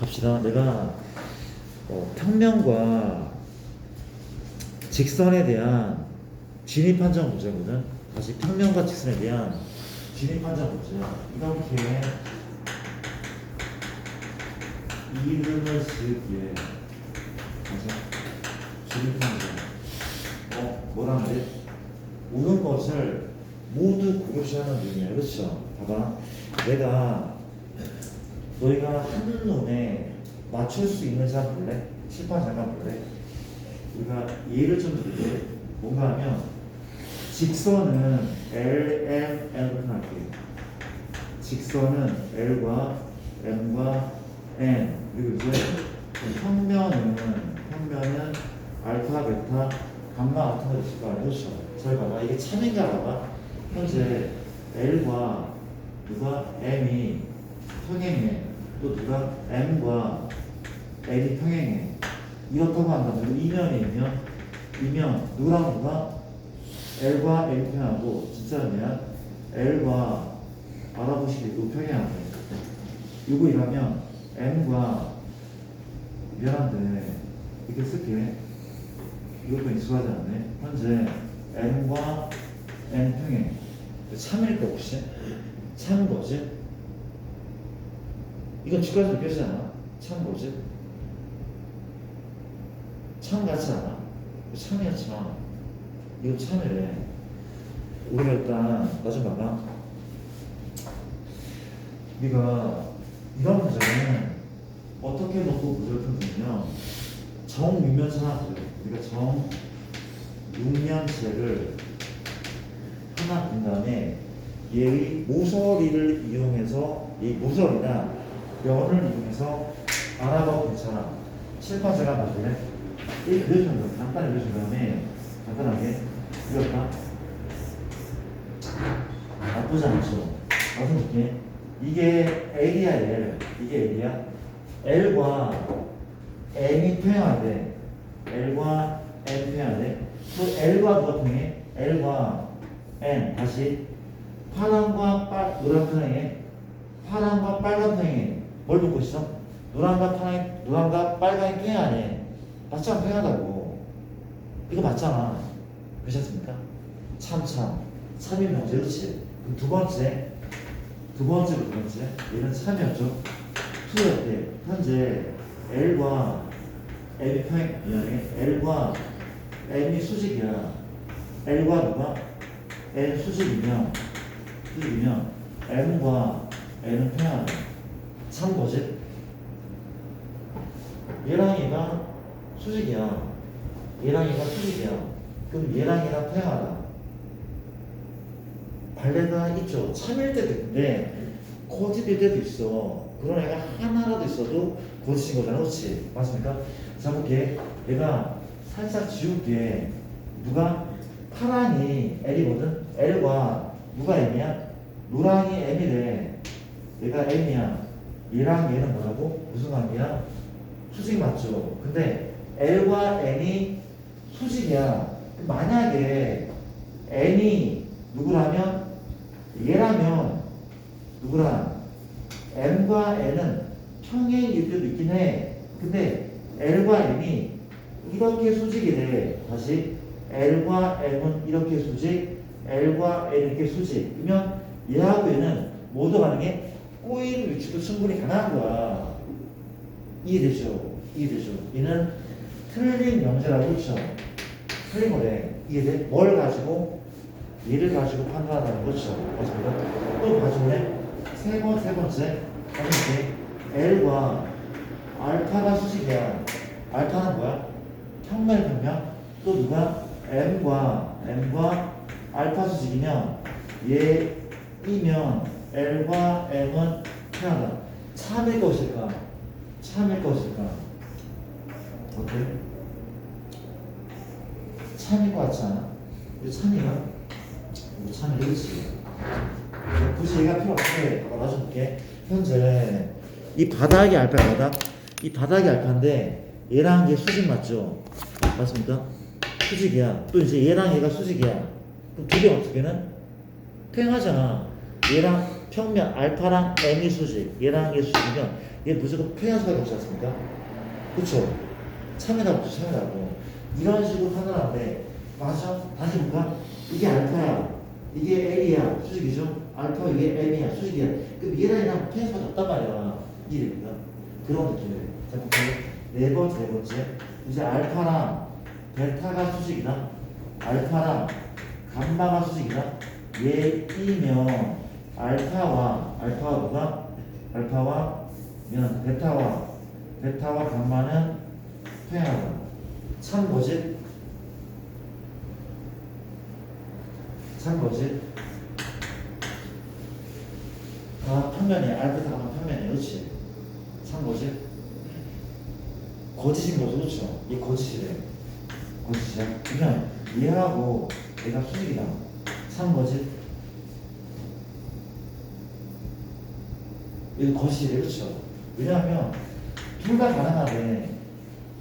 갑시다. 내가 평면과 직선에 대한 진입 판정 문제거든. 다시 평면과 직선에 대한 진입 판정 문제. 이렇게 이름을 지을게. 맞아? 진입 판정. 뭐라 말해? 오는 것을 모두 고르시하는 의미야. 그렇죠? 봐봐. 내가 너희가 한눈에 맞출 수 있는지 한번 볼래? 칠판 잠깐 볼래? 우리가 예를 좀 들게. 뭔가 하면 직선은 L, M, N으로 할게. 직선은 L과 M과 N. 그리고 이제 평면은 알파, 베타, 감마 같은 거 있을 거 아니야. 그렇죠? 잘 봐봐. 이게 참인가 봐봐. 현재 L과 누가 M이 평행해. 또 누가 M과 L이 평행해. 이렇다고 한다면 이면 누구랑 누가 L과 M이 평행하고 진짜면 L과 알아보시기도 평행하고 이거 이러면 M과 미안한데 이렇게 쓸게. 이것도 익숙하지 않네. 현재 M과 N 평행. 참일까 혹시? 참은 거지? 이건 주가에서 느껴지잖아. 참 거지? 참 같지 않아? 참이야 참. 이거 참이래. 우리가 일단 나 좀 봐봐. 우리가 이런 문제는 어떻게 놓고 문제를 풀면 정육면체나 그래. 우리가 정육면체를 하나 본 다음에 얘의 모서리를 이용해서 이 모서리나 면을 이용해서 알아봐도 괜찮아. 칠판 제가 봐줄래? 이 그려주는 거 간단히 그려준 다음에 간단하게 그렸다. 나쁘지 않죠. 나도 볼게. 이게 L이야 L. 이게 L이야. L과 M이 평행하대. L과 M 평행하대. 또 L과 누가 평행해? L과 N. 다시 파란과 노란 평행해. 파란과 빨간 평행해. 뭘 보고 있어? 노란과 빨간이 평행하네. 맞지 않아? 평행하다고. 이거 맞잖아. 그렇지 않습니까? 참이 명제. 그렇지? 그럼 두 번째. 얘는 참이었죠. 투였대. 현재 L과 M이 L과 M이 수직이야. L과 누가? N 수직이면 M과 N은 평행하다. 참 뭐지? 얘랑 얘가 수직이야. 그럼 얘랑 얘랑 평행하다. 발레가 있죠. 참일 때도 있는데 거짓일 때도 있어. 그런 애가 하나라도 있어도 거짓인 거잖아. 그렇지? 맞습니까? 자 볼게. 내가 살짝 지울게. 누가? 파랑이 L이거든? L과 누가 M이야? 노랑이 M이래. 얘가 M이야. 얘랑 얘는 뭐라고? 무슨 관계야? 수직 맞죠? 근데 L과 N이 수직이야. 만약에 N이 누구라면 얘라면 누구랑 M과 N은 평행일 때도 있긴 해. 근데 L과 M이 이렇게 수직이래. 다시 L과 M은 이렇게 수직, L과 N 이렇게 수직. 그러면 얘하고 얘는 모두 가능해? 꼬일 위치도 충분히 가능한 거야. 이해되죠? 얘는 틀린 명제라고 그렇죠? 틀린 거래. 이해돼? 뭘 가지고? 얘를 가지고 판단한다는 거죠. 맞습니다. 또 봐줄래? 세 번째. L과 알파가 수직이야. 알파는 뭐야? 평면. 또 누가? M과 알파 수직이면 얘이면 L과 M은 평행하다. 참일 것일까? 어때? 참일 것 같지 않아? 이거 참이야? 참이 되겠지. 굳이 얘가 필요 없게 나눠줄게. 현재 이 바닥이 알파야. 이 바닥이 알파인데 얘랑 얘 수직 맞죠? 맞습니까? 수직이야. 또 이제 얘랑 얘가 수직이야. 그럼 두 개 어떻게는? 평행하잖아. 얘랑 평면 알파랑 m이 수직, 얘랑 얘 수직이면 얘 무조건 평행 수밖에 없지 않습니까? 그쵸? 참여하고 참여하고 이런 식으로 하느라는데 맞아? 다시 볼까? 이게 알파야, 이게 L이야, 수직이죠? 알파 이게 M이야, 수직이야. 그럼 얘랑 얘랑 평행 수밖에 없단 말이야. 이해됩니까? 그런 느낌이에요. 자, 볼게요. 네 번째. 이제 알파랑 베타가 수직이다. 알파랑 감마가 수직이다. 얘이면 알파와 누가? 알파와 베타와 감마는 평행하다. 참고지? 아, 평면이야. 알파 감마 평면이야. 그렇지? 참고지? 거짓인 거죠. 그렇죠? 얘 거짓이래. 거짓이야. 그냥 얘하고 얘가 수직이다. 참거짓? 이거 거짓이래. 그렇죠? 왜냐하면 둘 다 가능하네.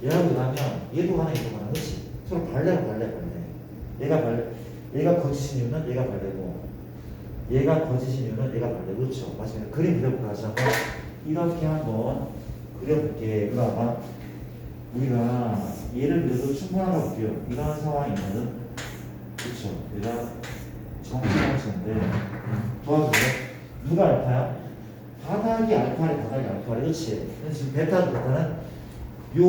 얘하고 가면 얘도 가능 얘도 가능. 그렇지? 서로 발레. 얘가 거짓인 이유는 얘가 발레고 얘가 거짓인 이유는 얘가 발레. 그렇죠? 맞습니다. 그림 그려볼까 다시 한번 이렇게 한번 그려볼게. 그러면 우리가 얘를 그려도 충분하다고 볼게요. 이런 상황이거든. 그렇죠? 얘가 정상인데 도와줄래? 누가 알파야? 바닥이 알파래. 그렇지? 지금 베타는 요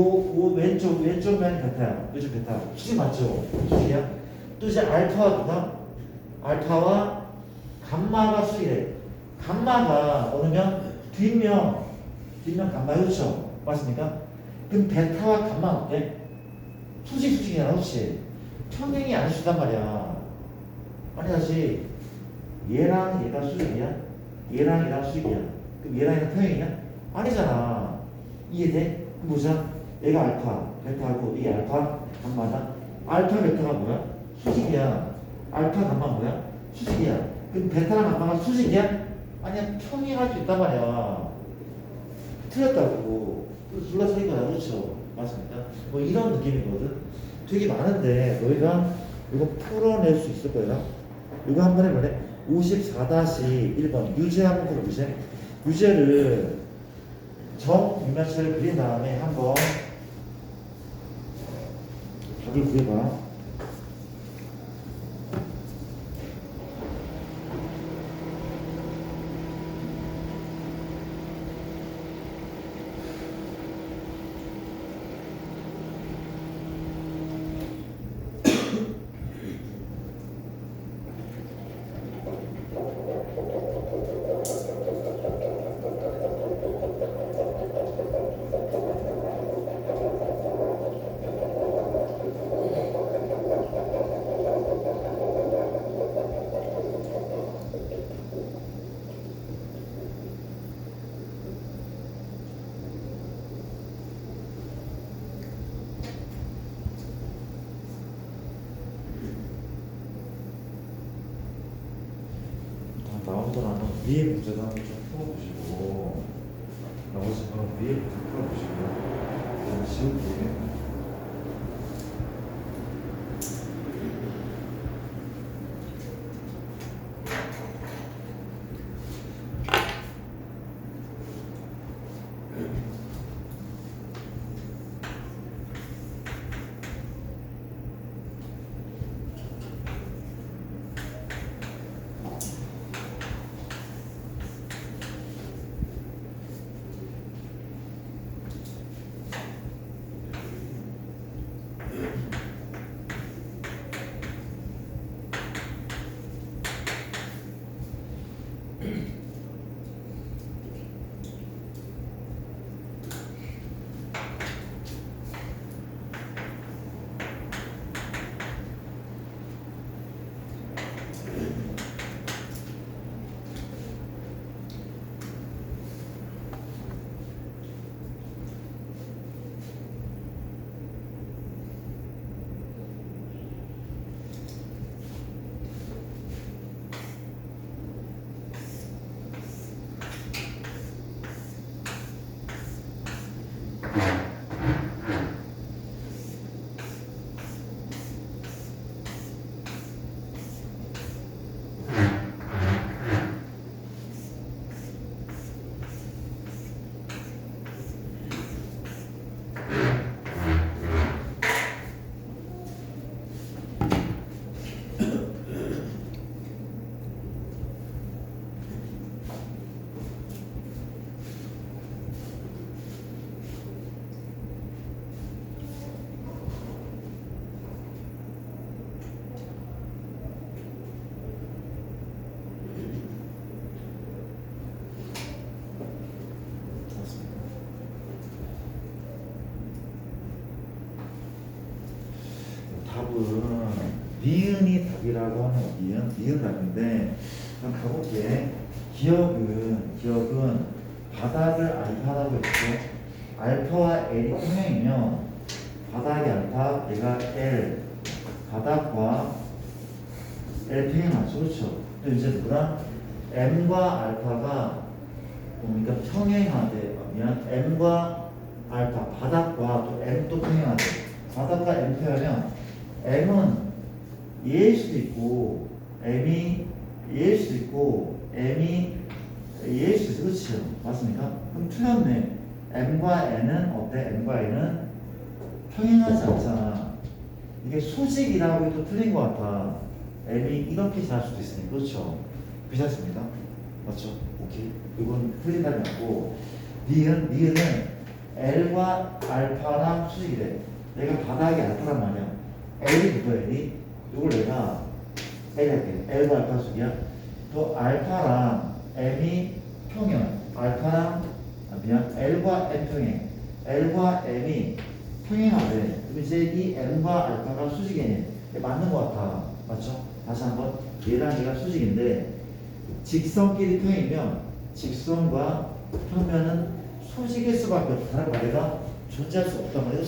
왼쪽 면이 베타야. 요즘 베타. 수직 맞죠? 수직이야? 또 이제 알파와 누가? 알파와 감마가 수직이래. 감마가 어느 면? 뒷면 감마. 그렇죠? 맞습니까? 그럼 베타와 감마는 어때? 수직이야. 그렇지? 평행이 안 수단 말이야. 아니 다시 얘랑 얘가 수직이야? 얘랑 수직이야. 그럼 얘랑 얘가 평행이야? 아니잖아. 이해돼? 그럼 보자. 얘가 알파, 베타하고 이게 알파, 감마다. 알파, 베타가 뭐야? 수직이야. 알파, 감마 뭐야? 수직이야. 그럼 베타랑 감마가 수직이야? 아니야. 평행할 수 있단 말이야. 틀렸다고. 둘다 틀린 거야. 그렇죠? 맞습니까? 뭐 이런 느낌이거든. 되게 많은데 너희가 이거 풀어낼 수 있을 거야. 이거 한번 해볼래? 54-1번 유제 한번 풀어보세요. 유제를 정육면체를 그린 다음에 한번 답을 그려봐. 다음부터는 위에 문제도 한번 좀 풀어보시고 나머지 거는 위에 문제 풀어보시고 그럼 지울게. 기억은 니은이 답이라고 하는 거. 니은 답인데 한번 가볼게. 기억은 바닥을 알파라고 했고 알파와 L이 평행이면 바닥이 알파, 얘가 L, 바닥과 L 평행하죠. 그렇죠? 또 이제 누구랑 M과 알파가 뭡니까? 평행하되, M과 알파, 바닥과 또 M 또 평행하되, 바닥과 M 평행하면 M은 얘일 수도 있고 M이 얘일 수도 있고 M이 얘일 수도 있어. 그렇죠? 맞습니까? 그럼 틀렸네. M과 N은 어때? M과 N은 평행하지 않잖아. 이게 수직이라고 해도 틀린 것 같아. M이 이렇게 지날 수도 있으니. 그렇죠? 괜찮습니다. 맞죠? 오케이. 이건 틀린 답이 맞고. 니은은 L과 알파랑 수직이래. 내가 바닥이 알파란 말이야. L이 누구야? L이? 이걸 내가 L 할게. L과 알파 수직이야. 또 알파랑 M이 평행. L과 M 평행. L과 M이 평행하대. 그럼 이제 이 M과 알파가 수직이네. 맞는 것 같아. 맞죠? 다시 한번. 얘랑 얘가 수직인데 직선끼리 평행이면 직선과 평면은 수직일 수밖에 없다. 다른 말이가 존재할 수 없단 말이야.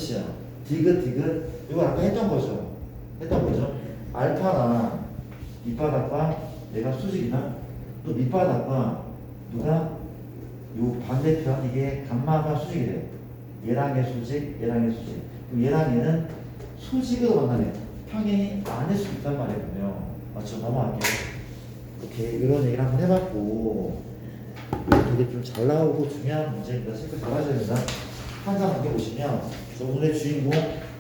디귿. 이거 아까 했던 거죠. 알파랑 밑바닥과 얘가 수직이다. 또 밑바닥과 누가 요 반대편 이게 감마가 수직이래. 얘랑 얘 수직. 그럼 얘랑 얘는 수직으로 만나네. 평행이 아닐 수 있단 말이거든요. 맞죠? 넘어갈게요. 이렇게 이런 얘기를 한번 해봤고 되게 좀 잘 나오고 중요한 문제입니다. 체크 잘 하셔야 된다. 항상 보게 보시면 오늘의 주인공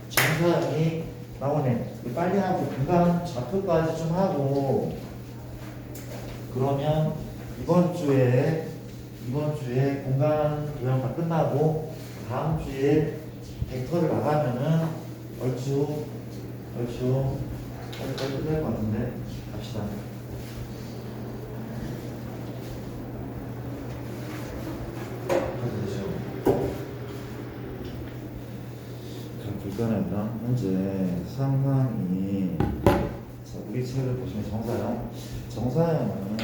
정사형이 나오네. 빨리 하고 중간 좌표까지 좀 하고 그러면 이번 주에 공간 도형 다 끝나고 다음 주에 벡터를 나가면은 얼추 끝날 것 같은데 갑시다. 불가능합니다. 현재 상황이 자, 우리 책을 보시면 정사형은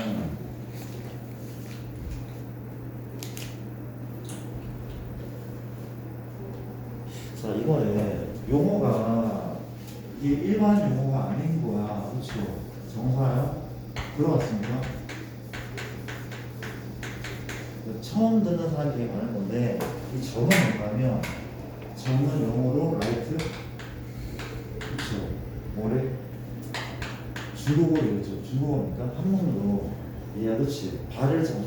자 이거에 용어가 이게 일반 용어가 아닌 거야. 그렇죠? 정사형 들어봤습니까? 처음 듣는 사람이 되게 많은 건데 이 정은 뭔가면 정은 영어로 라이트 그쵸 뭐래? 중국어로 이러죠. 중국어니까 한문으로 얘야 그렇지 발을 잡자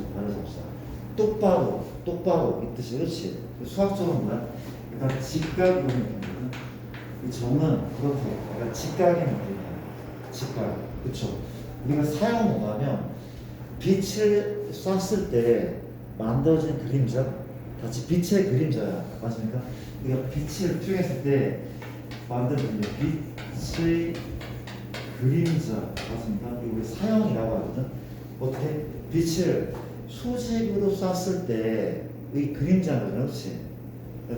똑바로 이 뜻이 그렇지 수학적으로 뭐야? 그러니까 직각 이런 느낌이거든. 이 정은 그렇대. 그러니까 직각의 느낌이야. 직각 그쵸 우리가 사용 뭐냐면 빛을 쐈을 때 만들어진 그림자 같이 빛의 그림자야. 맞습니까? 우리가 빛을 투영했을 때 만든 그림자 빛의 그림자 맞습니까? 이거 우리 사형이라고 하거든. 어떻게? 빛을 수직으로 쐈을 때의 그림자거든. 그렇지?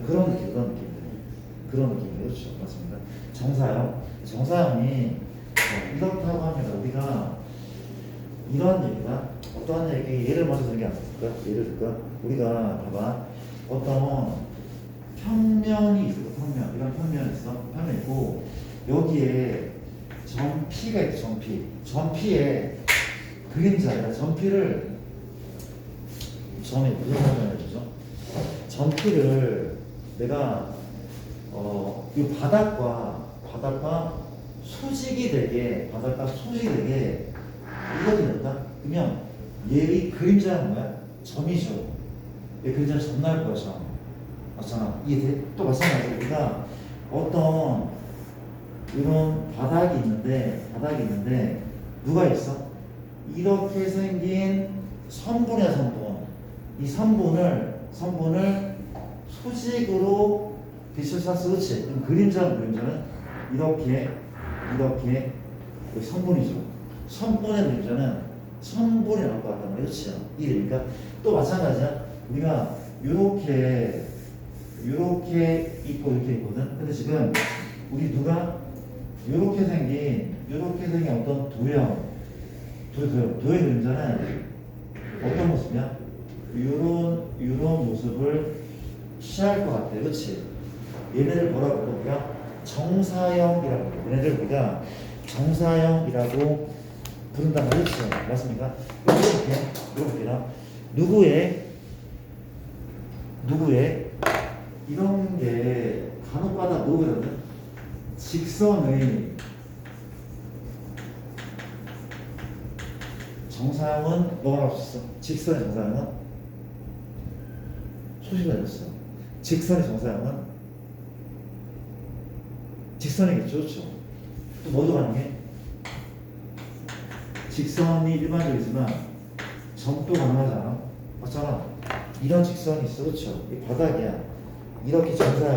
그런 느낌 그렇죠. 맞습니다. 정사형이 이렇다고 합니다. 우리가 이런 얘기가 어떠한 얘기 예를 먼저 드는 게 아닐까? 예를 들까? 우리가 봐봐 어떤 평면이 있어. 이런 평면이 있어. 평면 있고 여기에 점P가 있어. 점P에 그림자야. 점P를 점이 무슨 설명해주죠? 점P를 내가 이 바닥과 수직이 되게 이렇게 된다? 그러면 얘의 그림자는 뭐야? 점이죠. 얘 그림자는 점 나올 거야. 점. 맞잖아. 이게 또 마찬가지로 우리가 어떤 이런 바닥이 있는데 누가 있어? 이렇게 생긴 선분이야. 선분. 이 선분을 수직으로 빛을 쐈어. 그렇지? 그럼 그림자는 이렇게 선분이죠. 선분의 그림자는 선분이 나올 것 같단 말이야. 그렇지? 그러니까 또 마찬가지야. 우리가 이렇게 있고 이렇게 있거든. 근데 지금 우리 누가 요렇게 생긴 어떤 도형의 그림자는 어떤 모습이야? 요런 모습을 취할 것 같아. 그치? 얘네를 뭐라고 부르 우리가 정사형이라고 부르. 얘네들 우리가 정사형이라고 부른단 말이지. 맞습니까? 이렇게 누구의 이런 게 간혹가다 뭐거든? 직선의 정사형은 뭐가 나올 수 있어? 직선의 정사형은 소식을 해줬어. 직선의 정사형은 직선이겠죠, 그렇죠? 또 뭐도 가능해? 직선이 일반적이지만 점도 가능하잖아. 맞잖아. 이런 직선이 있어, 그렇죠? 이 바닥이야. 이렇게 정사형.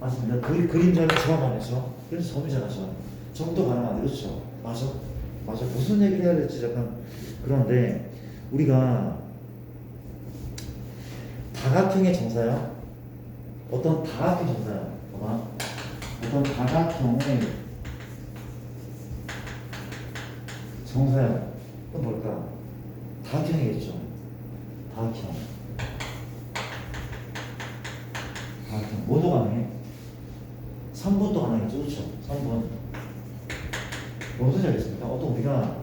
맞습니다. 그림자는 점 안에서. 그래서 점이잖아, 점. 점도 가능한데, 그렇죠? 맞아. 무슨 얘기를 해야 될지 약간 그런데 우리가 다각형의 정사형, 어떤 다각형 정사형, 봐봐. 어떤 다각형의 정사형은 뭘까? 다각형이겠죠. 다각형. 뭐도 가능해? 3분도 가능하겠죠. 그렇죠? 3분. 무슨 알겠습니까? 어떤 우리가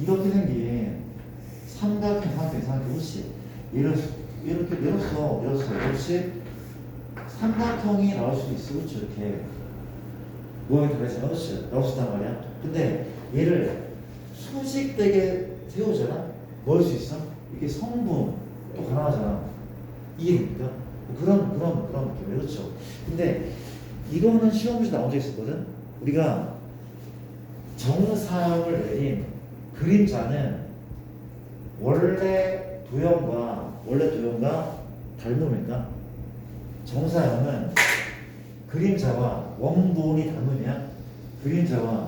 이렇게 생긴 삼각형, 그렇지? 이렇게 내렸어. 그렇지? 삼각형이 나올 수도 있어. 그렇죠? 이렇게. 모양이 다르지만, 그렇지? 나올 수 있단 말이야. 근데 얘를 수직되게 세우잖아? 뭐 할 수 있어? 이렇게 성분 또 가능하잖아. 이해됩니까? 그런 느낌이에요. 그렇죠? 근데 이거는 시험지에 나온 적 있었거든? 우리가 정사형을 내린 그림자는 원래 도형과 닮음일까? 정사형은 그림자와 원본이 닮으면 그림자와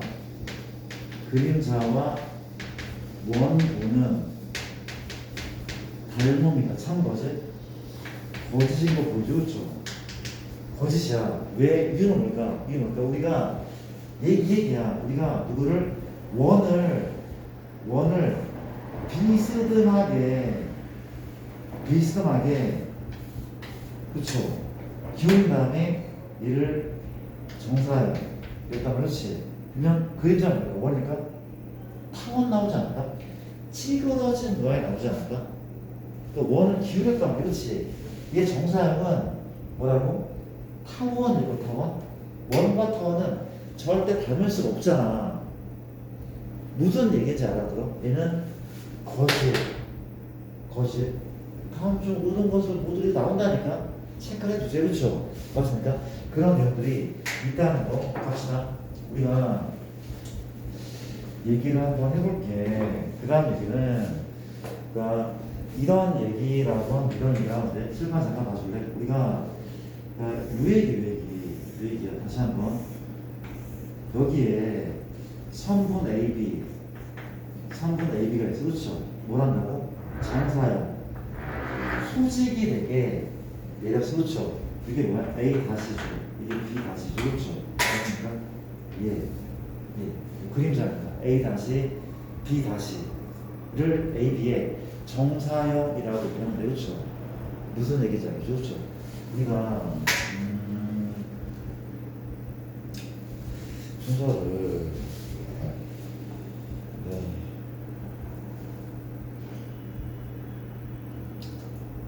원본은 닮음이다. 참 거짓인 거 보죠, 그렇죠? 거짓이야. 왜? 이유는 뭘까? 우리가 얘기야. 우리가 누구를 원을 비스듬하게 그렇죠? 기울인 다음에 얘를 정사형 이랬다 그렇지? 그러면 그림자는 뭘까? 원이니까 타원 나오지 않을까? 찌그러진 모양이 나오지 않을까? 그 원을 기울였단 그렇지? 얘 정사형은 뭐라고? 타원이고 타원? 원과 타원은 절대 닮을 수가 없잖아. 무슨 얘기인지 알아들어? 얘는 거짓. 다음 주 모든 것을 모두 나온다니까? 체크를 해주세요. 그렇죠? 맞습니까? 그런 내용들이 있다는 거 갑시다. 우리가 얘기를 한번 해볼게. 그 다음 얘기는 그러니까 이런 얘기라고 하는데 실판 잠깐 봐줄래? 우리가 유얘기야. 다시 한번 여기에 선분 AB가 있어. 그렇죠? 뭘 한다고? 정사형 수직이 되게 내렸어. 그렇죠? 이게 뭐야? A 다시죠. 이게 B 다시죠. 그렇죠? 맞습니까? 예. 그림자입니다. A 다시 B 다시를 AB의 정사형이라고 부르는데 그렇죠? 무슨 얘기인지 알죠? 그렇죠? 우리가 순서를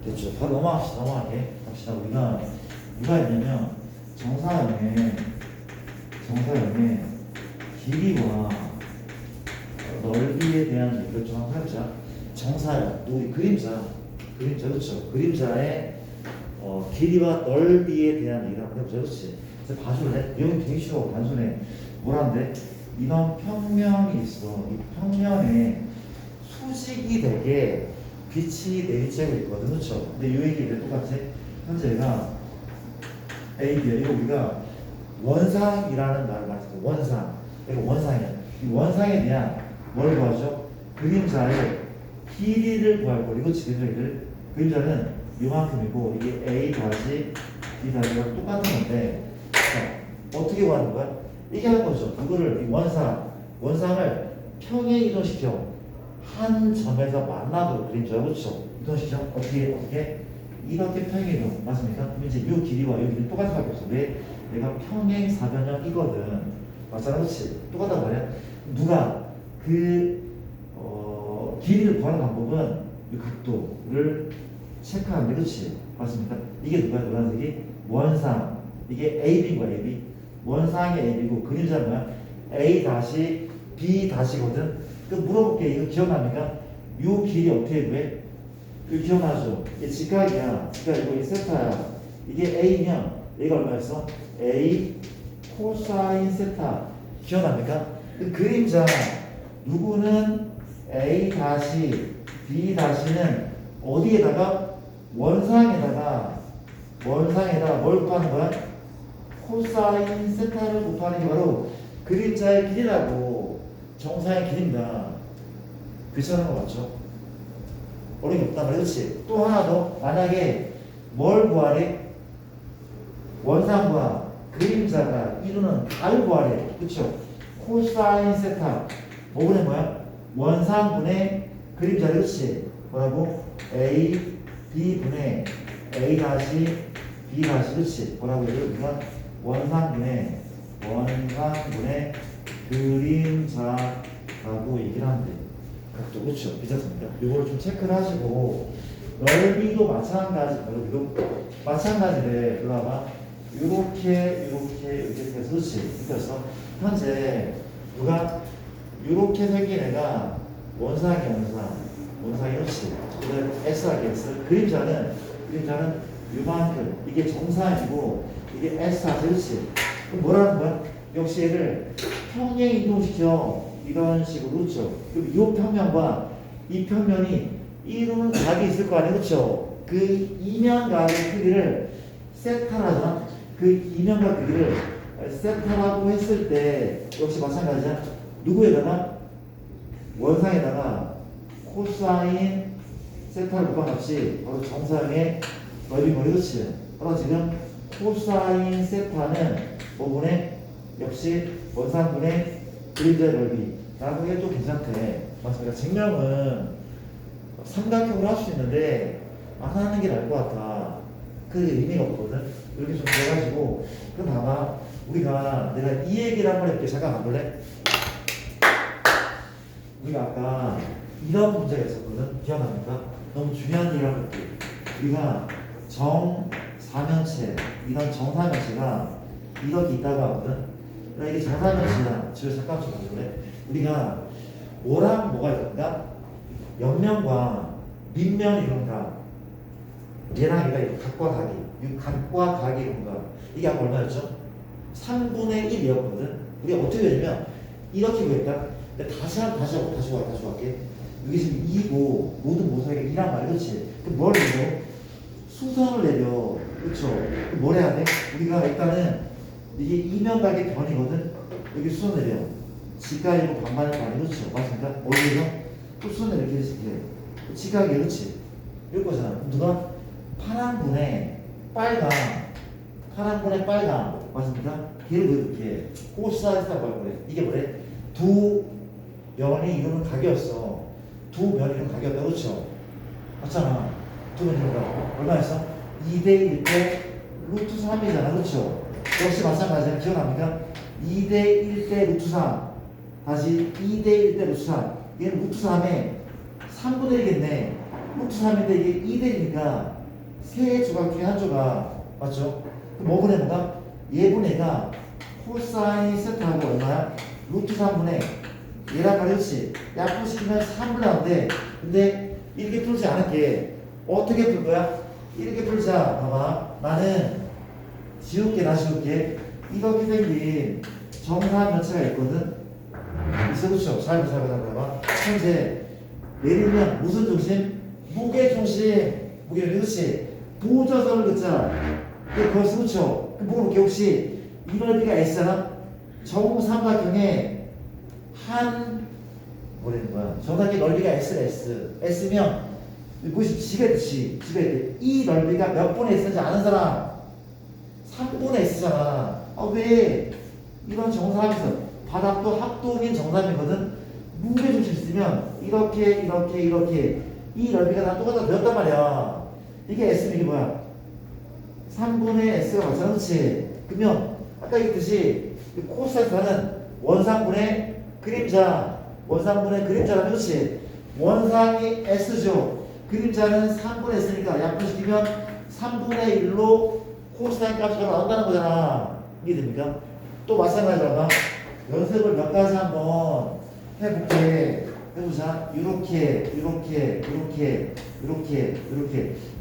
됐죠. 바로 넘어가게 합시다. 우리가 있냐면 정사형의 길이와 넓이에 대한 얘기를 좀 한번 해보자. 정사형, 우리 그림자 그렇죠? 그림자의 길이와 넓이에 대한 얘기를 한번 해보자. 그렇지? 그래서 봐줄래? 내용이 되게 쉬워. 단순해. 뭐란데? 이런 평면이 있어. 이 평면에 수직이 되게 빛이 내리쬐고 있거든. 그렇죠? 근데 이 얘기를 똑같이 현재 얘가 AB야. 이거 우리가 원상이라는 말을 많이 쓰죠. 원상. 이거 원상이야. 이 원상에 대한 뭘 구하죠? 그림자의 길이를 구할 거. 이거 그림자는 이만큼이고 이게 A 다시 B 다시가 똑같은 건데 자, 어떻게 구하는 거야? 이게 하는 거죠. 그거를 이 원상을 평에 이동시켜 한 점에서 만나도록 그림자 그렇죠. 이동시켜 어떻게 이렇게 평행 이동 맞습니까? 그럼 이제 요 길이와 요 길이 똑같은 수밖에 없어. 왜? 내가 평행 사변형이거든. 맞잖아, 그렇지? 똑같단 말이야. 누가 그 길이를 구하는 방법은 이 각도를 체크하는데, 그렇지? 맞습니까? 이게 누가 노란색이 원상. 이게 AB인 거야, AB. 원상이 AB고 그림자는 뭐야? A 다시 B 다시거든. 그 물어볼게. 이거 기억납니까? 요 길이 어떻게 구해? 이거 기억나죠? 이게 직각이야. 직각이고 이게 세타야. 이게 A면 A가 얼마였어? A 코사인 세타. 기억납니까? 그 그림자 누구는 A 다시 B 다시는 어디에다가 원상에다가 뭘 곱하는 거야? 코사인 세타를 곱하는 게 바로 그림자의 길이라고. 정사의 길입니다. 그렇게 하는 거 맞죠? 어려움이 없단 말이야. 그렇지? 또 하나 더. 만약에 뭘 구하래? 원상과 그림자가 이루는 달 구하래. 그렇죠? 코사인 세타. 뭐분의 뭐야? 원상분의 그림자. 그렇지? 뭐라고? A B분의 A 다시 B 다시. 그렇지? 뭐라고 해요? 우리가 원상분의 그림자라고 얘기를 하는데 각도. 그렇죠? 괜찮습니까? 이걸 좀 체크를 하시고 넓이도 마찬가지래. 이리 와봐. 이렇게 해서 그렇지? 그래서 현재 누가 이렇게 생긴 애가 원상이 그렇지? 그다음 X하기 X. 그림자는 요만큼. 이게 정상이고 이게 X하기. 그렇지? 그럼 뭐라는 거야? 역시 얘를 평행 이동시켜. 이런 식으로. 그렇죠? 그럼 이 평면과 이 평면이 이루는 각이 있을 거 아니에요. 그렇죠? 그 이면각의 크기를 세타라잖아. 그 이면각 크기를 세타라고 했을 때 역시 마찬가지야. 누구에다가? 원상에다가 코사인 세타를 곱한 값이 바로 정상의 넓이거리. 그렇지? 바로 지금 코사인 세타는 뭐분의 역시 원상분의 그림자의 넓이라고 해도 괜찮대. 맞습니다. 증명은 삼각형으로 할 수 있는데 안 하는 게 나을 것 같아. 그게 의미가 없거든. 이렇게 좀 돼가지고. 그럼 봐봐. 내가 이 얘기를 한번 해볼게. 잠깐 가볼래? 우리가 아까 이런 문제가 있었거든. 기억납니까? 너무 중요한 얘기를 한번 해볼게. 우리가 정사면체, 이런 정사면체가 이렇게 있다고 하거든. 이게 정사면체야. 집에 잠깐 좀 봐줄래? 우리가 뭐랑 뭐가 있던가? 옆면과 밑면 이런가? 얘랑 얘가 각과 각이. 이 각과 각이 이런가? 이게 아까 얼마였죠? 3분의 1이었거든. 우리가 어떻게 되냐면 이렇게 구했다. 다시 갈게. 여기 지금 2고 모든 모서리가 2란 말이야. 그렇지? 그럼 뭘 내려? 수선을 내려. 그렇죠? 그럼 뭘 해야 돼? 우리가 일단은 이게 이면각의 변이거든. 여기 수선 내려. 직각이고 반반일 거 아니야. 그렇죠? 맞습니까? 어디에서? 또 수선 이렇게 해줄게. 직각이. 그렇지? 이럴 거잖아. 누가? 파란분의 빨강. 맞습니까? 걔를 이렇게 코사인이라고 할 거래. 이게 뭐래? 두 면이 이루는 각이었어. 두 면이 이루는 각이었다. 그렇죠? 맞잖아. 두 면이 이루는 각. 얼마였어? 2대 1대 루트 3이잖아. 그렇죠? 역시 마찬가지야. 기억납니까? 2대 1대 루트 3. 다시 2대 1대 루트 3. 얘는 루트 3에 3분의 1이겠네. 루트 3인데 이게 2대 1이니까 세 조각 중에 한 조각. 맞죠? 그럼 뭐 분의 뭐가? 얘분의가 코사인 세타하고 얼마야? 루트 3분의 얘랑 말이었지. 약분시키면 3분의 나오는데 근데 이렇게 풀지 않을게. 어떻게 풀 거야? 이렇게 풀자. 봐봐. 나는 지울게. 이렇게 생긴 정사면체가 있거든. 있어. 그렇죠? 잘 봐봐. 현재 내리면 무슨 중심? 무게 중심. 그렇지? 보조선을 긋자. 그것이. 그렇죠? 물어볼게. 혹시 이 넓이가 S잖아? 정삼각형의 뭐라는 거야? 정사각형 넓이가 S면 무엇이 지배듯이 이 넓이가 몇 분의 S인지 아는 사람? 3분의 S잖아. 왜 이런 정사함에서 바닥도 합동인 정사함이거든. 무게중심 있으면 이렇게 이 넓이가 다 똑같아 되었단 말이야. 이게 S면 이게 뭐야? 3분의 S가 맞잖아, 그렇지? 그러면 아까 얘기했듯이 코사인은 원상분의 원상분의 그림자라면 그렇지? 원상이 S죠. 그림자는 3분의 S니까 약분시키면 3분의 1로 코사인 값이 나온다는 거잖아. 이해됩니까? 또 마찬가지로 연습을 몇 가지 한번 해볼게. 해보자. 이렇게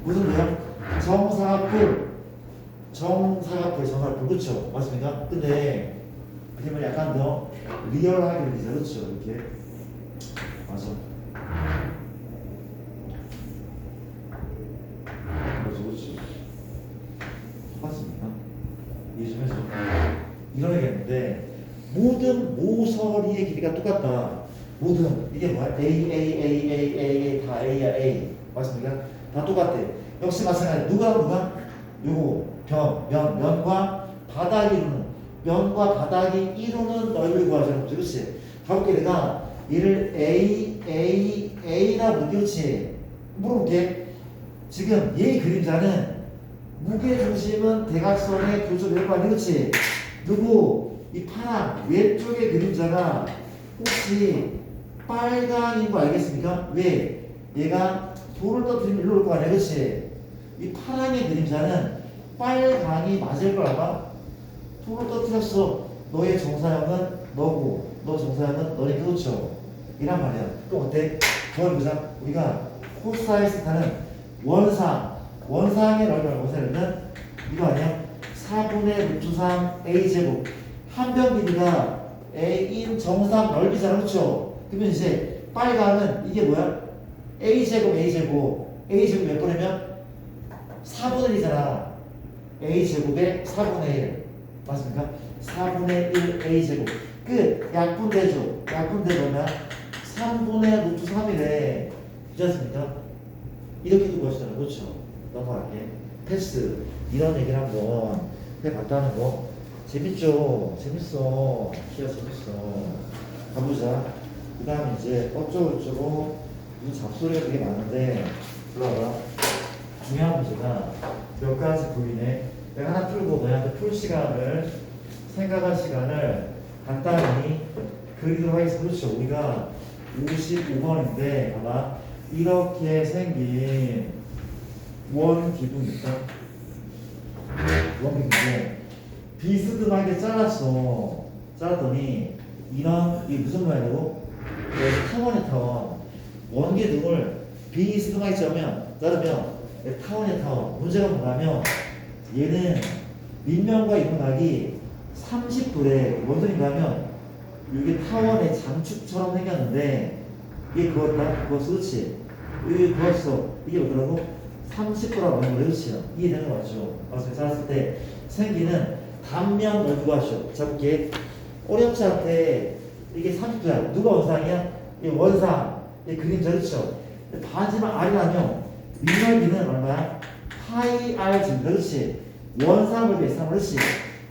무슨 소리야? 정사각풀 그렇죠? 맞습니까? 근데 그러면 약간 더 리얼하게 되죠. 그렇죠? 이렇게 맞아. 그렇지. 똑같습니까? 이해 좀 해줘. 이러겠는데 모든 모서리의 길이가 똑같다. 모든 이게 뭐야? A 다 A야 A. 맞습니까? 다 똑같아. 역시 마찬가지. 누가 요거 면과 바닥이 이루는 넓이를 구하자는 거지. 그렇지? 가볼게. 내가 얘를 A라고 그렇지? 물어볼게. 지금 얘의 그림자는 무게중심은 대각선의 교조 별거 그렇지? 이 파란 왼쪽의 그림자가 혹시 빨강인 거 알겠습니까? 왜? 얘가 돌을 떠들면 일로 올 거 아니야, 그렇지? 이 파랑의 그림자는 빨강이 맞을 걸 아마? 돌을 떠들었어. 너의 정사형은 너고, 너 정사형은 너네 그렇죠? 이란 말이야. 또 어때? 저 보자. 우리가 코사이스타는 원상의 원상은 이거 아니야? 4분의 루트 3 A제곱. 한 변 길이가 A인 정삼 넓이잖아, 그렇죠? 그러면 이제 빨강은 이게 뭐야? A제곱 몇 번이면 4분의 1이잖아. A제곱에 4분의 1 맞습니까? 4분의 1 A제곱 끝. 약분되죠. 약분되면 3분의 루트 3이래. 그렇지 않습니까? 이렇게도 구하시잖아, 그렇죠? 넘어갈게. 패스. 이런 얘기를 한번 해봤다는 거 재밌죠? 재밌어. 키가 재밌어. 가보자. 그 다음에 이제 어쩌고저쩌고 이 잡소리가 되게 많은데 들어봐. 중요한 문제가 몇 가지 보이네. 내가 하나 풀고 너희한테 생각할 시간을 간단히 그리도록 하겠습니다. 그렇죠? 우리가 55번인데 봐봐. 이렇게 생긴 원기둥이니까 원기둥인데 비스듬하게 잘랐더니 이게 무슨 모양이라고? 타원의 원기둥을 비스듬하게 자르면 타원의 타원. 문제가 뭐냐면 얘는 밑면과 이분각이 30도래. 뭔 소린가 하면 이게 타원의 장축처럼 생겼는데 이게 그었다? 그었어. 그렇지? 이게 그었어. 이게 뭐더라고? 30도라고 하는 거예요. 그렇지? 이해되는 거 맞죠? 그래서 잘랐을 때 생기는 단면 넓이고 하시오. 잡을게. 어렵지 않대. 이게 30도야. 누가 원상이야? 이 원상. 이 그림자. 그렇죠? 반지만 R이라면 밑넓이는 얼마야? 파이 R 지금. 그렇지? 원상을 위해 3. 그렇지?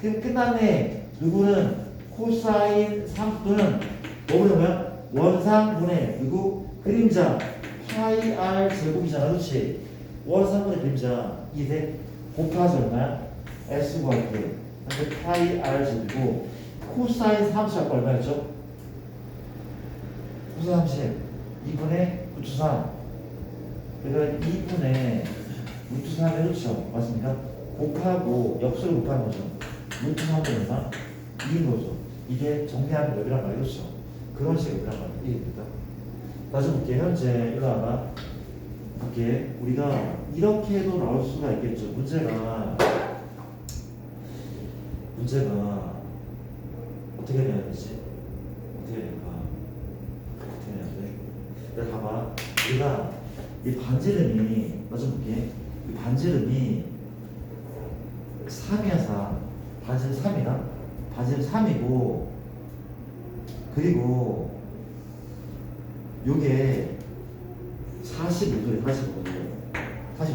그럼 끝났네. 누구는 코사인 30도는 뭐야? 원상분의 그림자 파이 R 제곱이잖아. 그렇지? 원상분의 그림자 이제 곱하기 얼마야? S 구할게. 근데 파이 R 제곱이고 코사인 30 아까 얼마였죠? 코사인 30 2분의 루트 3 그러니까 2분의 루트 3의 그렇죠? 맞습니까? 곱하고 역수를 곱하는 거죠. 루트 3은 얼마? 2인 거죠. 이게 정리하는 넓이란 말이죠. 그렇죠? 그런 식의 넓이란 말이에요. 이해됩니까? 다시 볼게요. 현재 이거 아마 볼게. 우리가 이렇게 해도 나올 수가 있겠죠. 문제가 어떻게 해야 되지? 어떻게 해야 될까? 어떻게 해야 돼? 내가 봐봐. 우리가 이 반지름이 맞아 볼게. 이 반지름이 3이야 3. 반지름 3이다. 반지름 3이고 그리고 요게 45도에 45도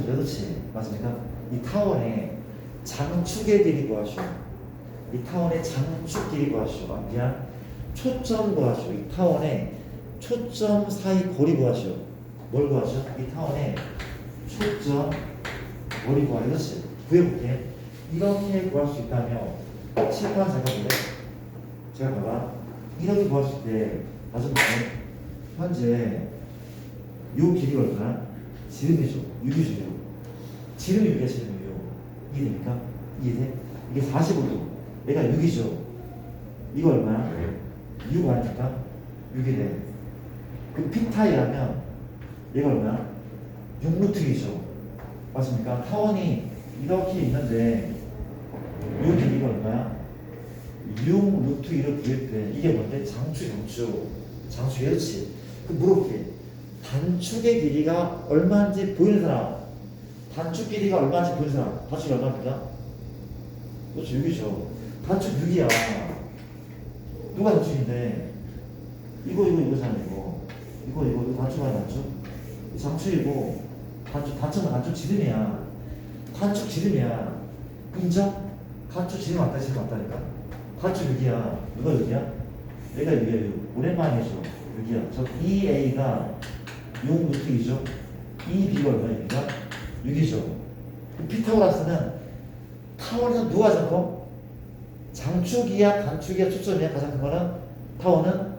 그렇지? 맞습니까? 이 타원의 장축의 길이 구하시오. 이 타원의 장축 길이 구하시오. 아, 미안. 초점 구하시오. 이 타원의 초점 사이 거리 구하시오. 뭘 구하시오? 이 타원의 초점 거리 구하. 이것이 구해볼게. 이렇게 구할 수 있다면 칠판 잠깐만요. 제가 봐봐. 이렇게 구했을 때 다시 볼게. 현재 요 길이가 얼마나? 지름이죠. 6이죠. 지름이 6이야, 지름이 6. 이해됩니까? 이해돼? 이게 45도. 얘가 6이죠. 이거 얼마야? 6 아닙니까? 6이 돼. 그 피타이라면 얘가 얼마야? 6루트이죠. 맞습니까? 타원이 이렇게 있는데 요 길이가 얼마야? 6루트 1을 구할 때 이게 뭔데? 장축 그렇지. 그 물어볼게. 단축의 길이가 얼마인지 보이는 사람. 단축 길이가 얼마인지 보이는 사람. 단축이 얼마입니까? 그렇죠. 6이죠. 단축 6이야. 누가 단축인데? 이거잖아, 이거. 이거 단축 아니야, 단축? 장축이고, 단축은 지름이야. 단축 지름이야. 인정? 단축 지름 맞다니까? 단축 6이야. 누가 6이야? 얘가 6이야, 6. 오랜만이죠. 6이야. 저 EA가 6 루트 2죠? EB가 얼마입니까? 6이죠. 피타고라스는 타원에서 누가 가장 커? 장축이야, 단축이야, 초점이야? 가장 큰 거는? 타원은?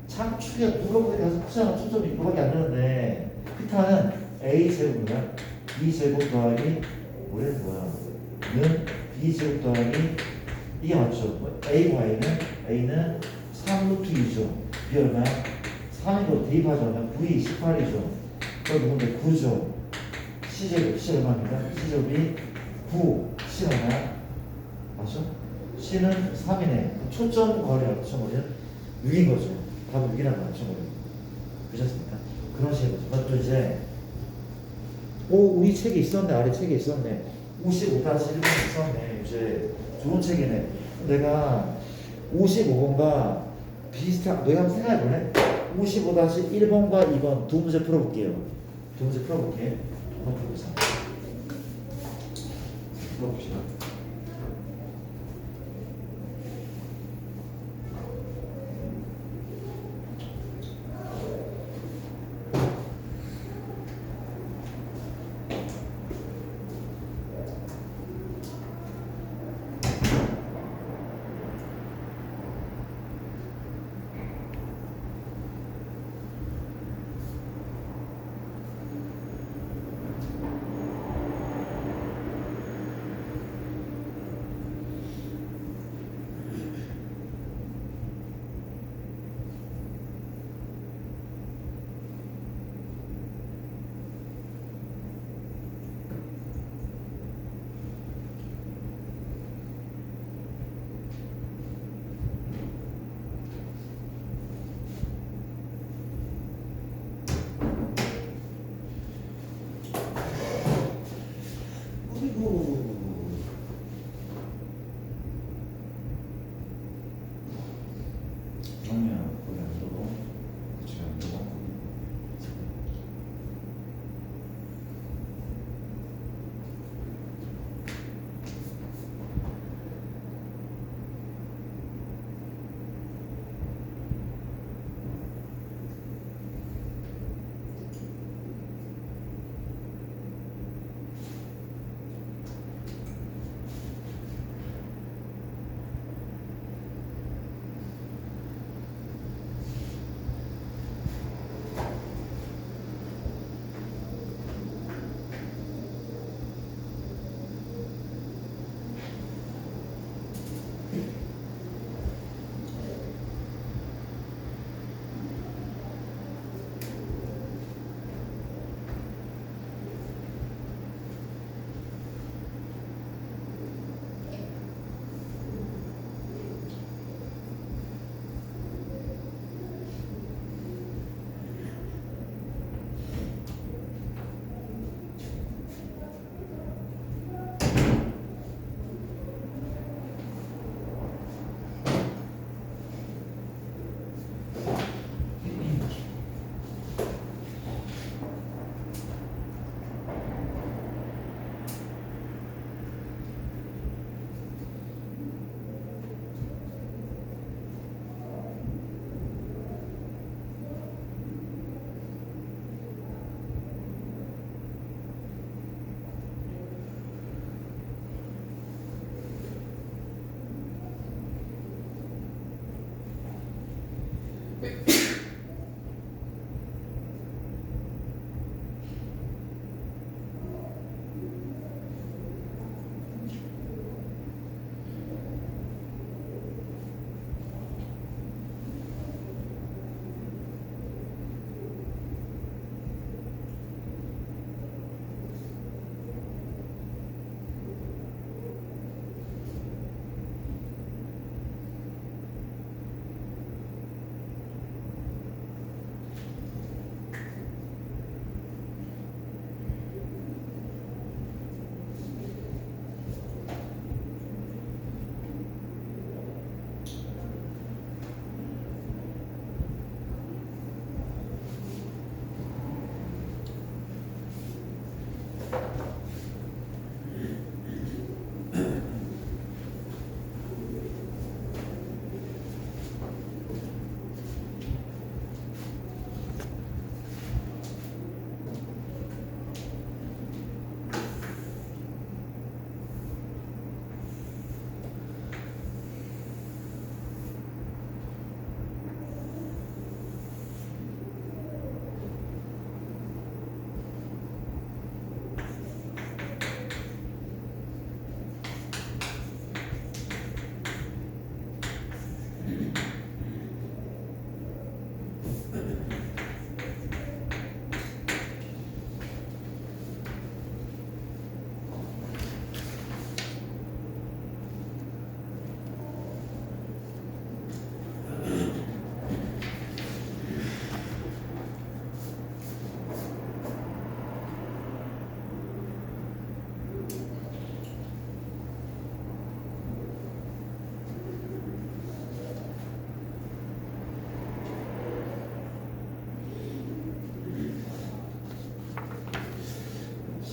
장축이야, 누가 보기 가장 크잖아. 초점이 이거밖에 안 되는데. 피타는 A제곱이야. B제곱 더하기, 는 B제곱 더하기, 이게 맞죠? A고 A는 3루트 2죠. B 얼마야? 3이고 대입하자면 9이 18이죠. 그럼 누군데 9죠. C제곱, C 얼마입니까? C제곱이 9, C 얼마야? 맞죠? C는 3이네. 초점 거리야. 초점 거리는 6인 거죠. 답은 6이란 말이야. 초점 거리. 그렇습니까? 그런 식으로. 또 이제 우리 책에 있었네. 아래 책에 있었네. 55-1번 있었네. 이제 좋은 책이네. 내가 55번과 비슷한, 너희 한번 생각해볼래? 55-1번과 2번 두 문제 풀어볼게요. 두 문제 풀어볼게. 한번 풀어보자. 풀어봅시다.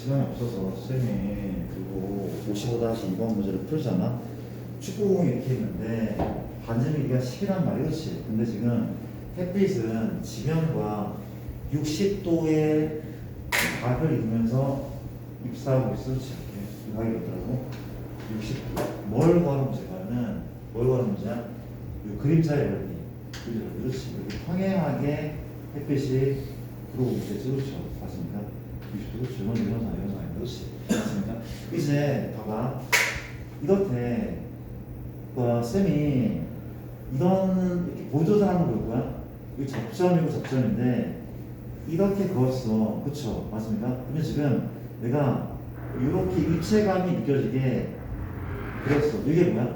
시간이 없어서 쌤이 그리고 55-2번 문제를 풀잖아. 축구공이 이렇게 있는데 반지름이가 10이란 말이 그렇지. 근데 지금 햇빛은 지면과 60도의 각을 이루면서 입사하고 있어. 이렇게 이 각이 있더라고. 60도. 뭘 구하는 문제가는 뭘 구하는 문제야? 이 그림자의 넓이. 그렇지. 이렇게 평행하게 햇빛이 들어오고 있겠지. 그렇죠. 맞습니까? 60도 주문 이런 사람 그렇지. 맞습니까? 이제 봐봐. 이렇게 쌤이 이런 이렇게 보조선 하는 거 볼 거야. 이거 접점이고 접점인데 이렇게 그었어. 그쵸? 맞습니까? 근데 지금 내가 이렇게 입체감이 느껴지게 그렸어. 이게 뭐야?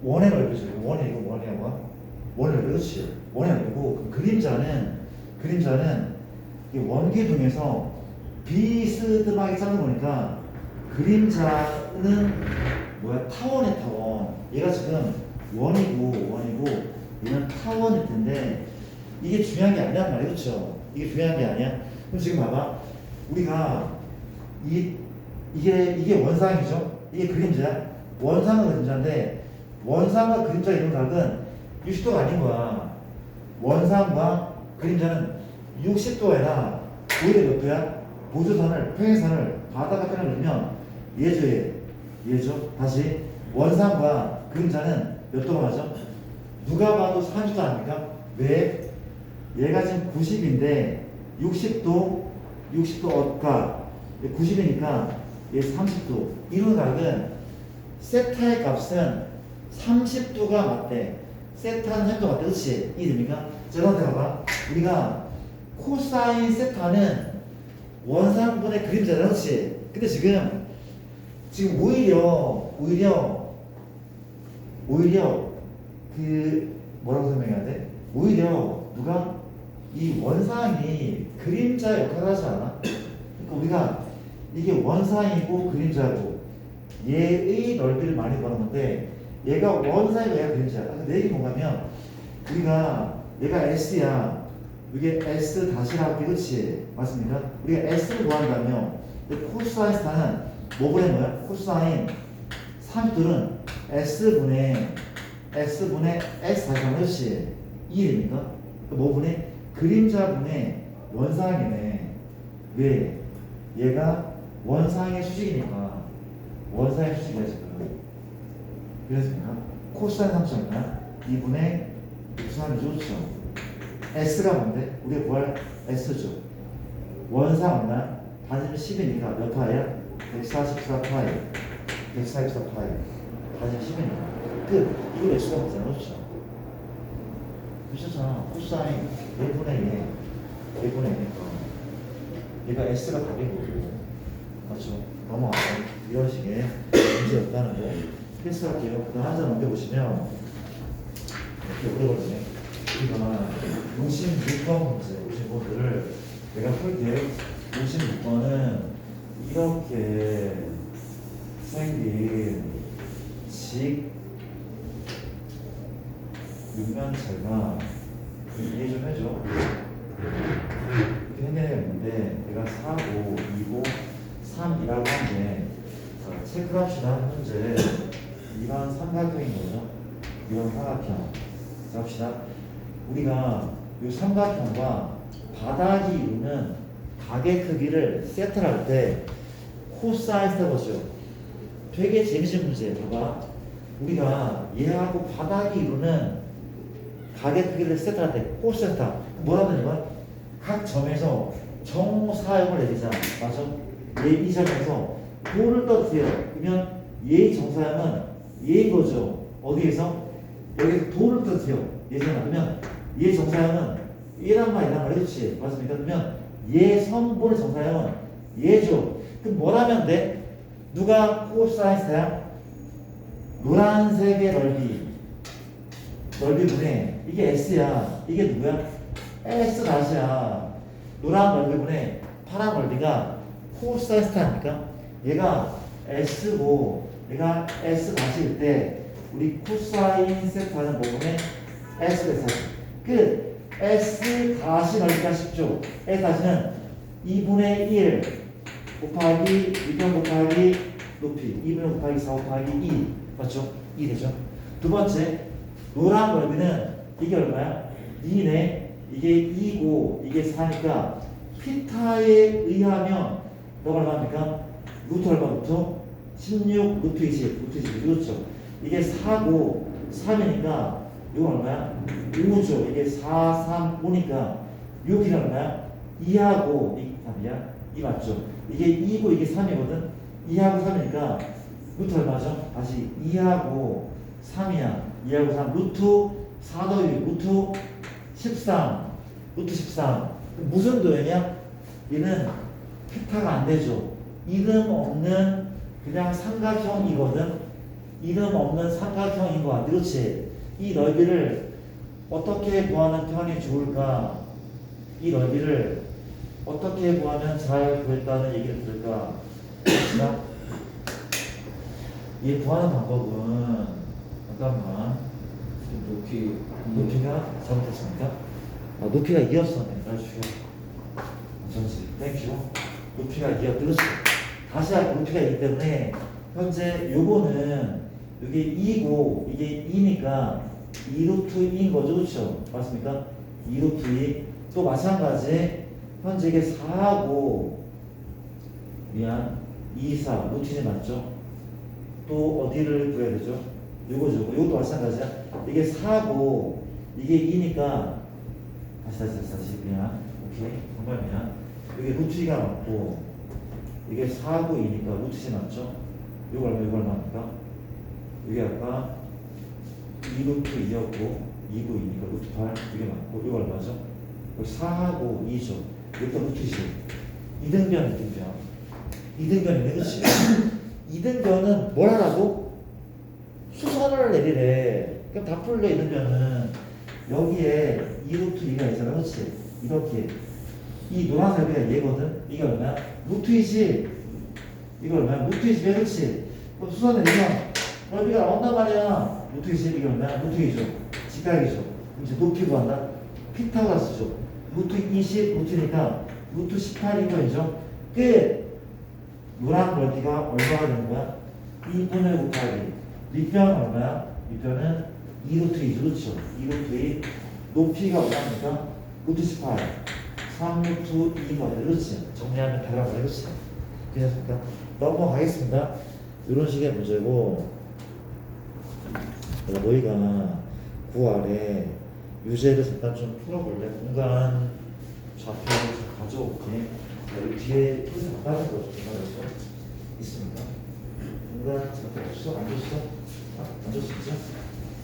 원의 넓이죠. 원의 이거 원이야 뭐야? 원의 넓이. 그렇지. 원의 넓이고 그 그림자는 이 원기둥에서 비스듬하게 짜는 거니까 그림자는 뭐야? 타원의 타원. 얘가 지금 원이고 얘는 타원일 텐데 이게 중요한 게 아니란 말이야. 그렇죠? 이게 중요한 게 아니야. 그럼 지금 봐봐. 우리가 이게 원상이죠? 이게 그림자야? 원상과 그림자인데 원상과 그림자 이런 각은 60도가 아닌 거야. 원상과 그림자는 60도가 아니라 오히려 몇 도야? 보조선을, 평행선을 바다가 끊어내면 얘죠. 다시 원상과 그림자는 몇 도가 맞죠? 누가 봐도 30도 아닙니까? 왜? 얘가 지금 90인데 60도 어까 90이니까 얘 30도. 이런 각은 세타의 값은 30도가 맞대. 세타는 30도가 맞대. 그렇지? 이해됩니까? 자, 그런데 봐봐. 우리가 코사인 세타는 원상분의 그림자다. 그렇지? 근데 지금 오히려 그 뭐라고 설명해야 돼? 오히려 누가 이 원상이 그림자 역할을 하지 않아? 그러니까 우리가 이게 원상이고 그림자고 얘의 넓이를 많이 구하는 건데 얘가 원상이고 얘가 그림자야. 근데 얘기 뭐냐면 우리가 얘가 S야. 이게 S 다시라고 할게. 그렇지? 맞습니까? 우리가 S를 구한다면 코사인 스타는 뭐분의 뭐야? 코사인 30도는 S분의 S 다시라고 그렇지? 이해됩니까? 뭐분의? 그림자분의 원상이네. 왜? 얘가 원상의 수직이니까 원상의 수직이야 지금. 그래서 코사인 3점이나 2분의 63이 좋죠. S가 뭔데? 우리가 구할 S죠. 원상 얼마? 반지름 10이니까 몇 파이야? 144파이. 144파이. 반지름 10이니까. 끝. 이거 S가 뭐잖아. 그렇죠? 그렇잖아. 코사인 1분의 2. 1분의 2니까. 얘가 S가 답인 거고. 맞죠? 넘어가요. 이런 식의 문제였다는 거. 패스할게요. 그 다음 한 장 넘겨보시면 이렇게 오래 걸리네. 우리가 56번 문제, 56번들을 내가 풀게. 56번은 이렇게 생긴 직 육면체가 이해 좀 해줘. 이렇게 생겨있는데 내가 4, 5, 2, 5, 3이라고 하는데 체크합시다. 현재 이런 삼각형인 거죠. 이런 삼각형. 자, 합시다. 우리가 이 삼각형과 바닥이 이루는 각의 크기를 세트할 때 코사인스 거죠. 되게 재밌는 문제예요. 봐봐. 우리가 얘하고 바닥이 이루는 각의 크기를 세트할 때 코사인스 뭐라고 하냐면 각 점에서 정사역을 내리자. 맞아? 이 점에서 도를 떠주세요. 그러면 얘의 정사역은 얘인 거죠. 어디에서? 여기서 도를 떠주세요. 얘잖아. 그러면 얘 정사역은 얘란 말이란 말이지. 맞습니까? 그러면 얘 선분의 정사역은 얘죠. 그럼 뭘 하면 돼? 누가 코사인스야? 노란색의 넓이분의 이게 S야. 이게 누구야? S 다시야. 노란 넓이분의 파란 넓이가 코사인스타니까 얘가 S고 얘가 S 다시일 때 우리 코사인 세타는 부분에 S 다시 끝. S 다시 넓이가 10죠. S 다시는 2분의 1 곱하기 2편 곱하기 높이 2분의 곱하기 4 곱하기 2 맞죠? 2 되죠. 두 번째 노란 넓이는 이게 얼마야? 2네. 이게 2고 이게 4니까 피타에 의하면 너가 얼마입니까? 루트 얼마 루트? 16 루트 20 루트 20 그렇죠. 이게 4고 3이니까 이건 얼마야? 5죠. 이게 4, 3, 5니까 6이 얼마야? 2하고 이 3이야? 2 맞죠? 이게 2고 이게 3이거든? 2하고 3이니까 루트 얼마죠? 다시 2하고 3이야. 2하고 3 루트 4 더하기 루트 13 루트 13 무슨 도형이야? 얘는 피타가 안 되죠. 이름 없는 그냥 삼각형이거든. 이름 없는 삼각형인 거 같아. 그렇지? 이 넓이를 어떻게 구하는 편이 좋을까? 이 넓이를 어떻게 구하면 잘 구했다는 얘기를 들을까? 자, 이 구하는 방법은 잠깐만. 높이가 잘못했습니까? 아, 높이가 2였었네. 날 죽여. 전지. 땡큐. 높이가 2였. 그렇지. 다시 할게. 높이가 2기 때문에 현재 요거는 이게 2고 이게 2니까 2루트 2인 거죠. 그렇죠? 맞습니까? 2루트 2. 또 마찬가지 현재 이게 4하고 미안 2, 4 루트 2 맞죠? 또 어디를 구해야 되죠? 요거죠. 요것도 마찬가지야. 이게 4고 이게 2니까 다시 미안. 오케이. 정말 미안. 여기 루트 2가 맞고 이게 4고 2니까 루트 2 맞죠? 요거 얼마입니까? 여기 아까 2루트 2였고 2고 2니까 루트 8 이게 맞고 이거 얼마죠? 4하고 2죠. 여기다 루트 2. 이등변이네. 그렇지? 이등변은 뭘 하라고? 수선을 내리래. 그럼 다 풀래. 이등변은 여기에 2루트 2가 있잖아. 그렇지? 이렇게 이 노란색이 얘거든. 이게 얼마야? 루트 20. 이거 얼마야? 루트 20이야. 그렇지? 그럼 수선 내리면 넓이가 나온단 말이야. 루트 20 이게 얼마야? 루트 2죠. 직각이죠. 그럼 이제 높이 구한다. 피타고라스죠. 루트 20 루트니까 루트 18인 거죠. 끝. 노란 넓이가 얼마가 되는 거야? 2분의 곱하기 밑변 얼마야? 밑변은 2루트 2죠. 그렇죠? 2루트 2 높이가 얼마입니까? 루트 18 3루트 2인 거야. 그렇지? 정리하면 다가 그렇지? 되셨습니까? 넘어가겠습니다. 이런 식의 문제고 너희가 9아래 유제를 잠깐 좀 풀어볼래? 공간 좌표를 좀 가져올게. 여기 뒤에 표를 바꿔는 거 중간에서 있습니다. 공간 좌표 없어? 안 줬어? 안 줬어, 진짜?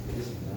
알겠습니다.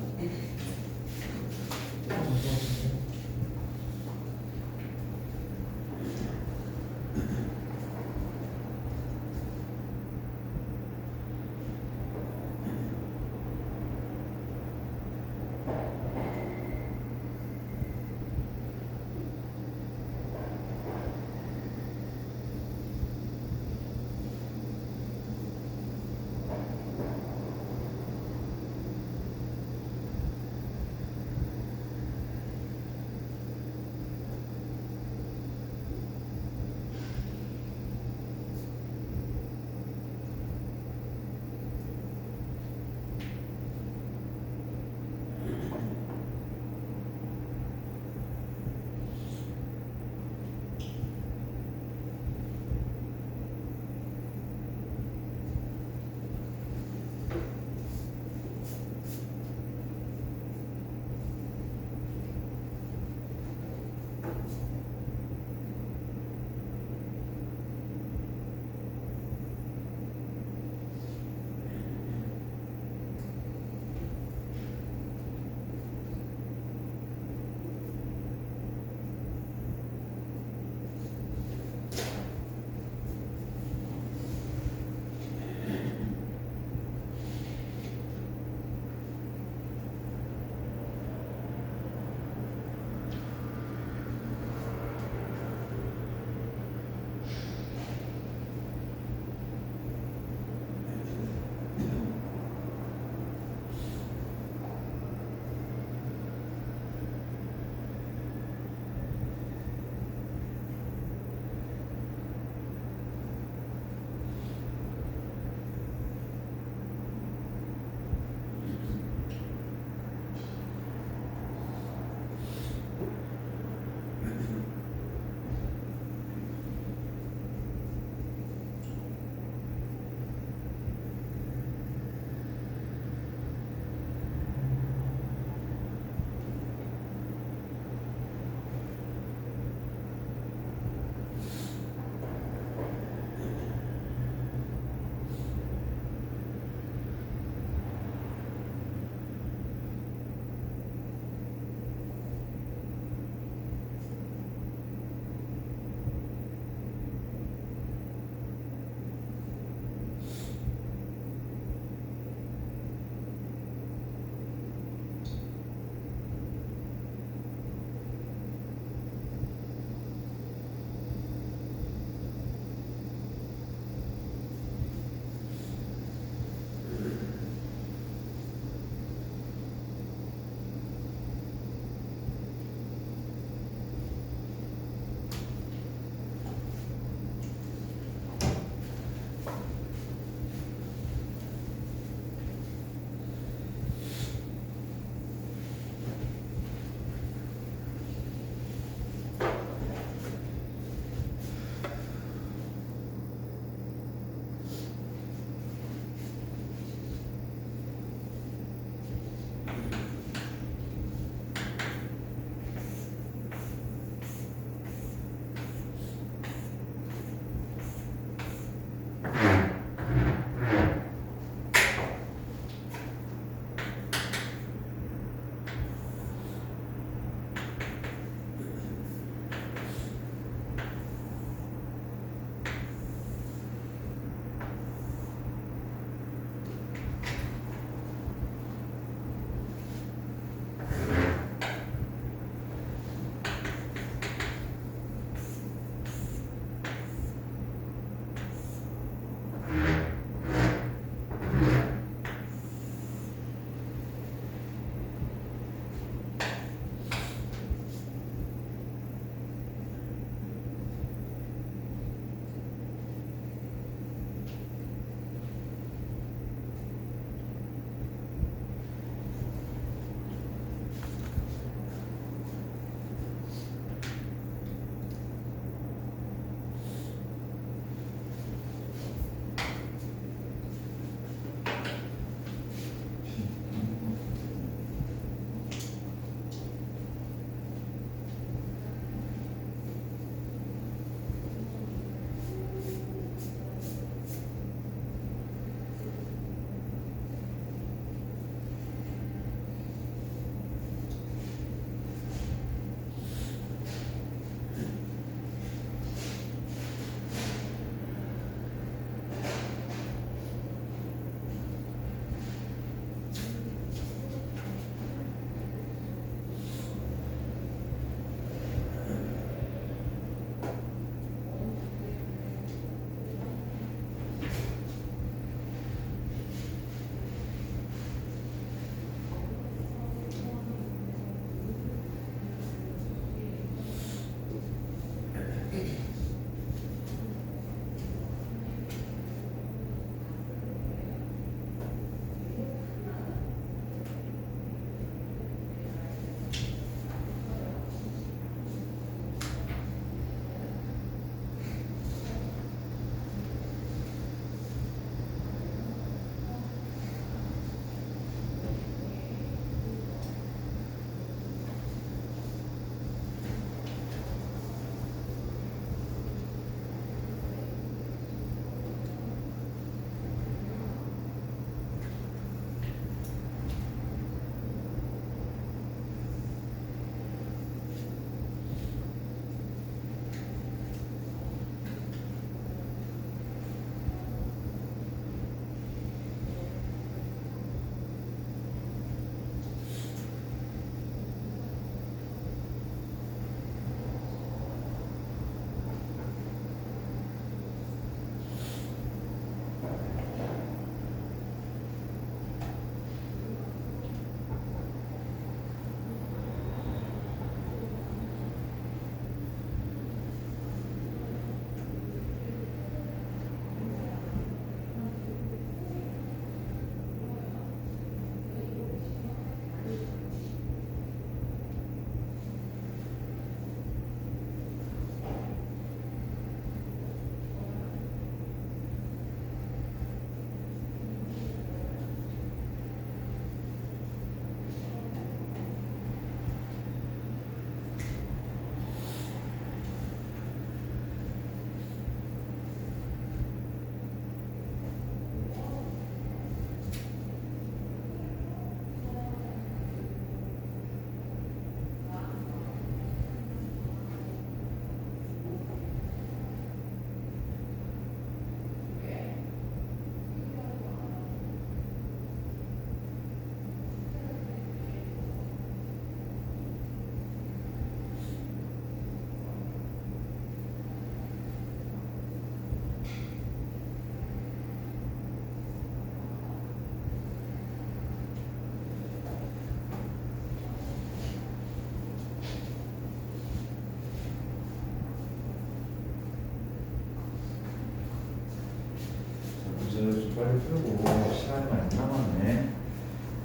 풀고 시간이 많이 남았네.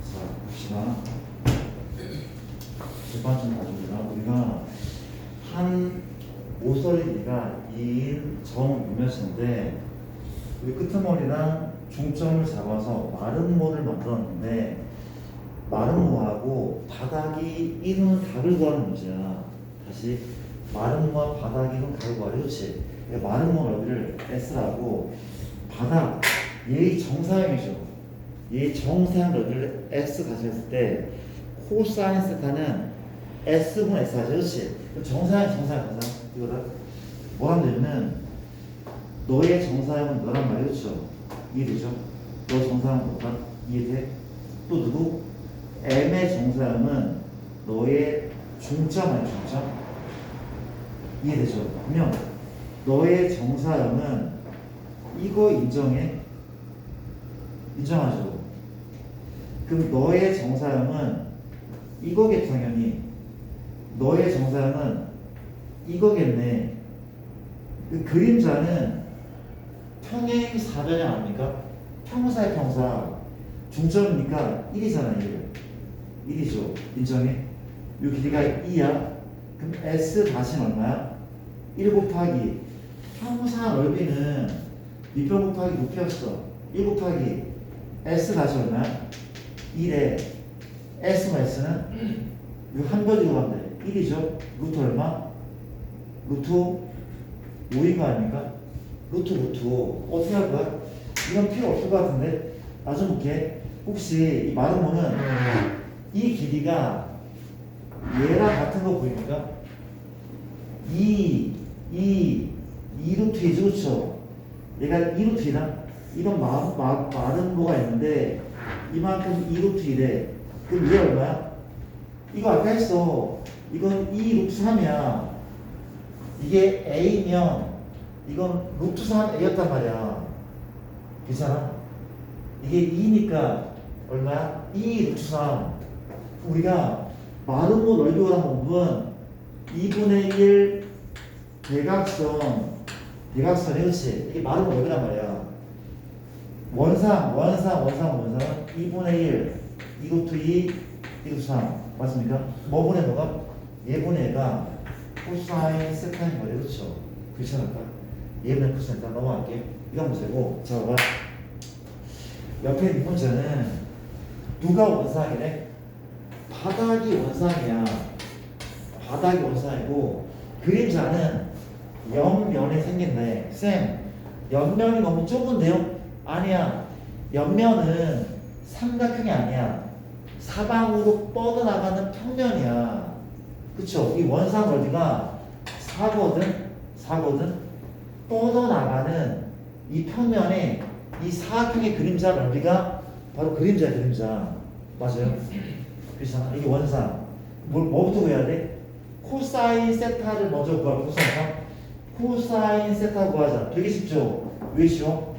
자, 봅시다. 뒷받침 가져오자. 우리가 한 모서리 길이가 2인 정유면수인데 우리 끄트머리랑 중점을 잡아서 마른 모를 만들었는데 마른 모하고 바닥이 이루는 각을 구하는 문제야. 다시 마른 모와 바닥이 이루는 각을 구하래. 그렇지? 마른 모 넓이를 S라고 바닥 얘의 정사형이죠. 얘의 정사형 넓이를 X 가정했을 때 코사인 세타는 S분 S 하죠. 그렇지? 정사형 이거다. 뭐라면 되면은 너의 정사형은 너란 말이야. 그렇죠? 이해되죠? 너 정사형은 너다. 이해돼? 또 누구? M의 정사형은 너의 중점 아니야. 중점? 이해되죠? 그러면 너의 정사형은 이거 인정해? 인정하죠? 그럼 너의 정사형은 이거겠죠, 당연히. 너의 정사형은 이거겠네. 그 그림자는 평행 사변형 아닙니까? 평사의 평사. 중점이니까 1이잖아, 1. 1이죠. 인정해? 이 길이가 2야. 그럼 S 다시는 얼마야? 1 곱하기 평사 넓이는 밑변 곱하기 높이였어. 1 곱하기 S 다시 얼마야? 1에 S만 S는 이거 한 가지로 가면 돼. 1이죠. 루트 얼마? 루트 5인 거 아닙니까? 루트 어떻게 할 거야? 이건 필요 없을 것 같은데 나좀 볼게. 혹시 이 마름모는 이 길이가 얘랑 같은 거 보입니까? 2 루트 2죠, 그렇죠? 얘가 2루트이다. 이런 마른 거가 있는데 이만큼 2루트 1에 그럼 얘 얼마야? 이거 아까 했어. 이건 2루트 3이야. 이게 A면 이건 루트 3A였단 말이야. 괜찮아? 이게 2니까 얼마야? 2 루트 3. 우리가 마른 거 넓이 구하는 방법은 2분의 1 대각선이 그렇지. 이게 마른 거 넓이란 말이야. 원상은 2분의 1 2루트 2 2루트 3 맞습니까? 뭐 분의 뭐가? 얘분의 얘가 코사인 세타인 거래. 그렇죠? 괜찮을까? 얘분의 코사인 세타 넘어갈게. 이거 문제고. 자 봐봐. 옆에 있는 문제는 누가 원상이래? 바닥이 원상이야. 바닥이 원상이고 그림자는 옆면에 생긴대. 쌤, 옆면이 너무 좁은데요? 아니야. 옆면은 삼각형이 아니야. 사방으로 뻗어나가는 평면이야. 그쵸? 이 원상 넓이가 4거든? 뻗어나가는 이 평면에 이 사각형의 그림자 넓이가 바로 그림자야, 그림자. 맞아요? 그렇잖아. 이게 원상. 뭐부터 구해야 돼? 코사인 세타를 먼저 구하고, 코사인 세타 구하자. 되게 쉽죠? 왜 쉬워?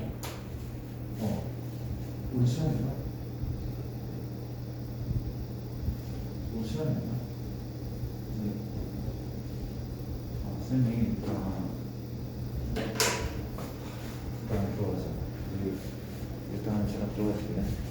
우리 시간인가? 우리 시간인가? 네. 선생님, 일단 들어가자. 일단 제가 들어갈게요.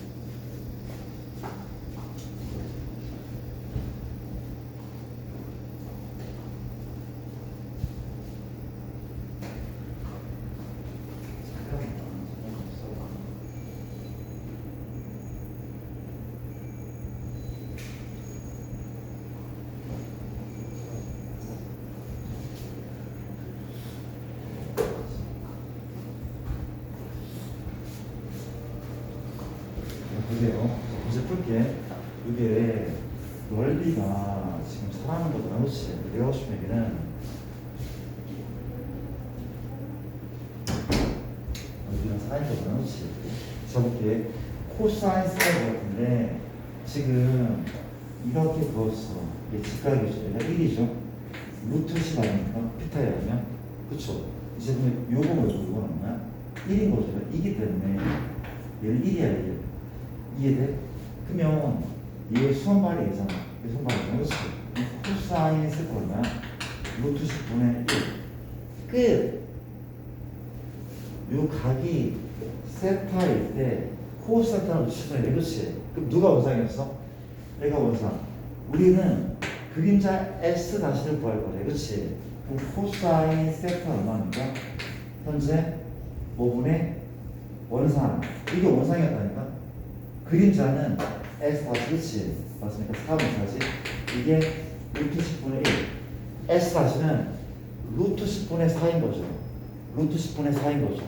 보세요. 이제 풀게. 이게 넓이가 지금 사람인 거잖아. 그렇지? 내가 하고 싶은 얘기는 넓이랑 사인 거잖아. 그렇지? 저렇게 코사인 사인 같은데 지금 이렇게 그었어. 이게 직각이죠. 얘가 1이죠. 루트 10 아닙니까? 피타에 하면. 그쵸? 이제 그러면 요거는 얼마야? 1인 거죠. 2기 때문에 얘는 1이야, 1. 이해돼? 그러면 얘 수험발이 예잖아. 얘 수험발이잖아. 그렇지? 코사인 세타 얼마야? 루트 10분의 1. 끝! 요 각이 세타일 때 코세타는 루시선이래. 그렇지? 그럼 누가 원상이었어? 얘가 원상. 우리는 그림자 S 다시를 구할 거래. 그렇지? 그럼 코사인 세타 얼마입니까? 현재 5분의 원상. 이게 원상이었다니까? 그림자는 S 다시. 그렇지? 맞습니까? 4분 다시. 이게 루트 10분의 1. S 다시는 루트 10분의 4인 거죠. 루트 10분의 4인 거죠.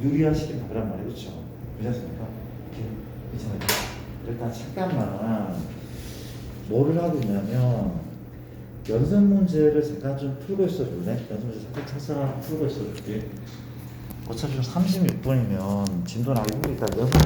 유리화시킨 답이란 말이에요. 그렇죠? 괜찮습니까? 이렇게 괜찮아요. 일단 잠깐만 뭐를 하고 있냐면 연습 문제를 잠깐 좀 풀고 있어 줄래? 연습 문제 잠깐 찾아서 풀고 있어 줄게. 어차피 좀 36분이면 진도 나기 힘드니까 연습